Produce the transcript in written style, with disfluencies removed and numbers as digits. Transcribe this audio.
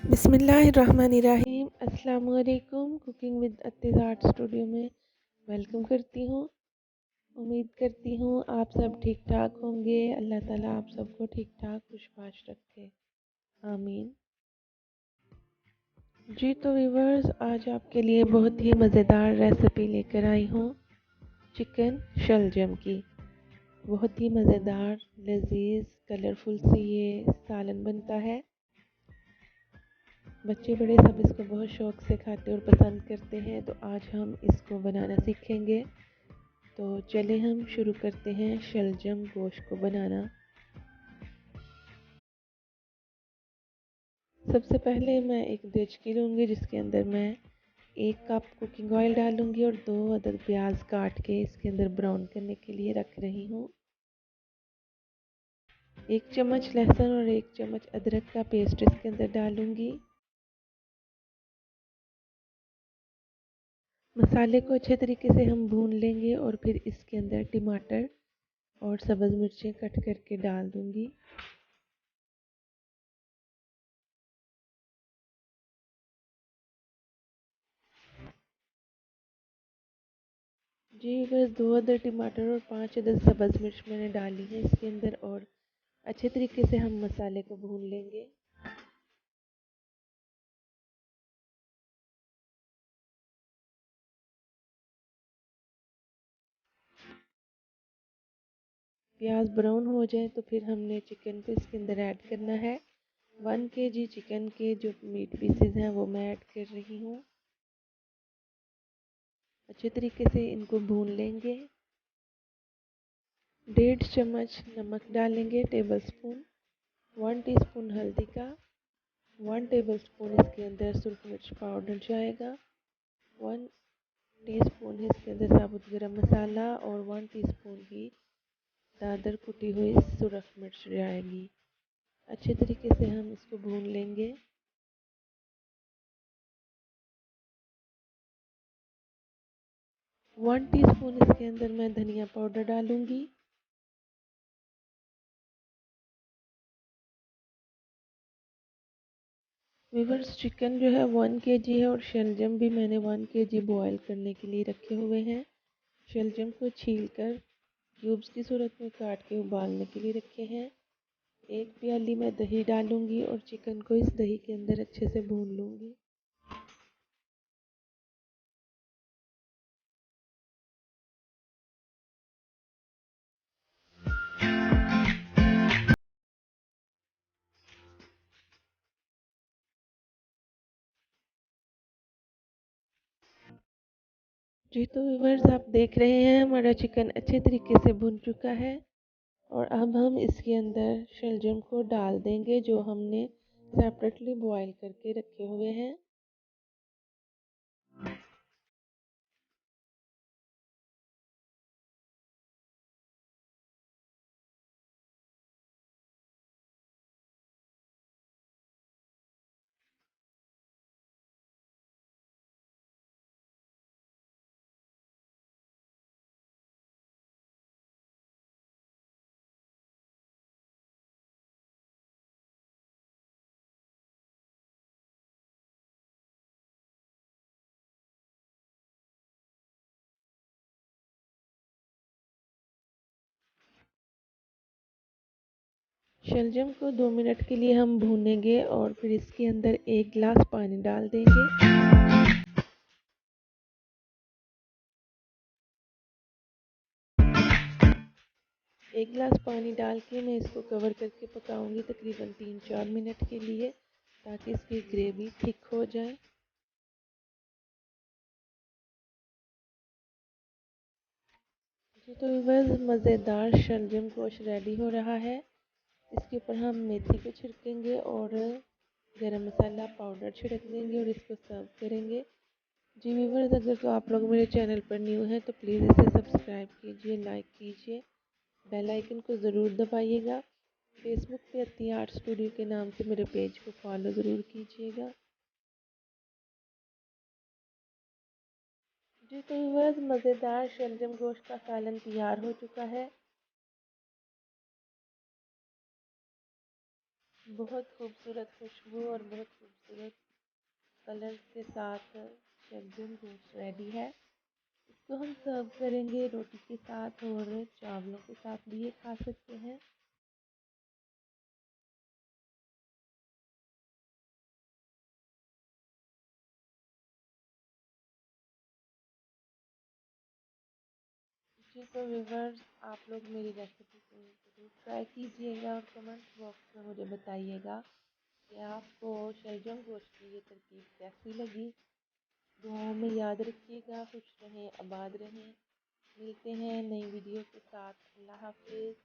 बिस्मिल्लाहिर्रहमानिर्रहीम। अस्सलाम वालेकुम। कुकिंग विद अत्तिज़ आर्ट स्टूडियो में वेलकम करती हूँ। उम्मीद करती हूँ आप सब ठीक ठाक होंगे। अल्लाह ताला आप सबको ठीक ठाक खुशबाश रखे, आमीन। जी तो व्यूवर्स, आज आपके लिए बहुत ही मज़ेदार रेसिपी लेकर आई हूँ चिकन शलजम की। बहुत ही मज़ेदार, लजीज, कलरफुल सी ये सालन बनता है। बच्चे बड़े सब इसको बहुत शौक से खाते और पसंद करते हैं, तो आज हम इसको बनाना सीखेंगे। तो चले हम शुरू करते हैं शलजम गोश्त को बनाना। सबसे पहले मैं एक देचकी लूँगी जिसके अंदर मैं 1 कप कुकिंग ऑयल डालूँगी और 2 अदद प्याज काट के इसके अंदर ब्राउन करने के लिए रख रही हूँ। 1 चम्मच लहसुन और 1 चम्मच अदरक का पेस्ट इसके अंदर डालूँगी। मसाले को अच्छे तरीके से हम भून लेंगे और फिर इसके अंदर टमाटर और सब्ज़ मिर्चें कट करके डाल दूँगी। जी बस 2 अदद टमाटर और 5 अदद सब्ज़ मिर्च मैंने डाली है इसके अंदर, और अच्छे तरीके से हम मसाले को भून लेंगे। प्याज ब्राउन हो जाए तो फिर हमने चिकन को इसके अंदर ऐड करना है। 1 kg चिकन के जो मीट पीसेज हैं वो मैं ऐड कर रही हूँ। अच्छे तरीके से इनको भून लेंगे। 1.5 चम्मच नमक डालेंगे, टेबल स्पून। 1 टीस्पून हल्दी का, 1 टेबल स्पून इसके अंदर सुरख मिर्च पाउडर जाएगा, 1 टीस्पून इसके अंदर साबुत गरम मसाला और 1 टीस्पून ही दादर कुटी हुई सुरख मिर्च जाएगी। अच्छे तरीके से हम इसको भून लेंगे। वन टीस्पून इसके अंदर मैं धनिया पाउडर डालूंगी। व्यूअर्स, चिकन जो है 1 kg है और शलजम भी मैंने 1 kg बॉयल करने के लिए रखे हुए हैं। शलजम को छीलकर क्यूब्स की सूरत में काट के उबालने के लिए रखे हैं। 1 प्याली मैं दही डालूंगी और चिकन को इस दही के अंदर अच्छे से भून लूंगी। जी तो व्यूअर्स, आप देख रहे हैं हमारा चिकन अच्छे तरीके से भुन चुका है और अब हम इसके अंदर शलजम को डाल देंगे जो हमने सेपरेटली बॉईल करके रखे हुए हैं। शलजम को 2 मिनट के लिए हम भूनेंगे और फिर इसके अंदर 1 गिलास पानी डाल देंगे। 1 गिलास पानी डाल के मैं इसको कवर करके पकाऊंगी तकरीबन 3-4 मिनट के लिए, ताकि इसकी ग्रेवी थिक हो जाए। जी तो बस मज़ेदार शलजम गोश्त रेडी हो रहा है। इसके ऊपर हम मेथी को छिड़केंगे और गरम मसाला पाउडर छिड़क देंगे और इसको सर्व करेंगे। जी व्यूवर्स, अगर तो आप लोग मेरे चैनल पर न्यू हैं तो प्लीज़ इसे सब्सक्राइब कीजिए, लाइक कीजिए, बेल आइकन को ज़रूर दबाइएगा। फेसबुक पे अत्ती आर्ट स्टूडियो के नाम से मेरे पेज को फॉलो ज़रूर कीजिएगा। जी तो व्यूवर्स, मज़ेदार शलजम गोश्त का सालन तैयार हो चुका है। बहुत खूबसूरत खुशबू और बहुत खूबसूरत कलर के साथ शलजम गोश्त रेडी है। इसको हम सर्व करेंगे रोटी के साथ और चावलों के साथ भी ये खा सकते हैं। जी तो व्यूवर्स, आप लोग मेरी रेसिपी को ज़रूर ट्राई कीजिएगा और कमेंट बॉक्स में मुझे बताइएगा कि आपको शलजम गोश्त की ये तरकीब कैसी लगी। दुआओं में याद रखिएगा। खुश रहें, आबाद रहें। मिलते हैं नई वीडियो के साथ। अल्लाह हाफिज़।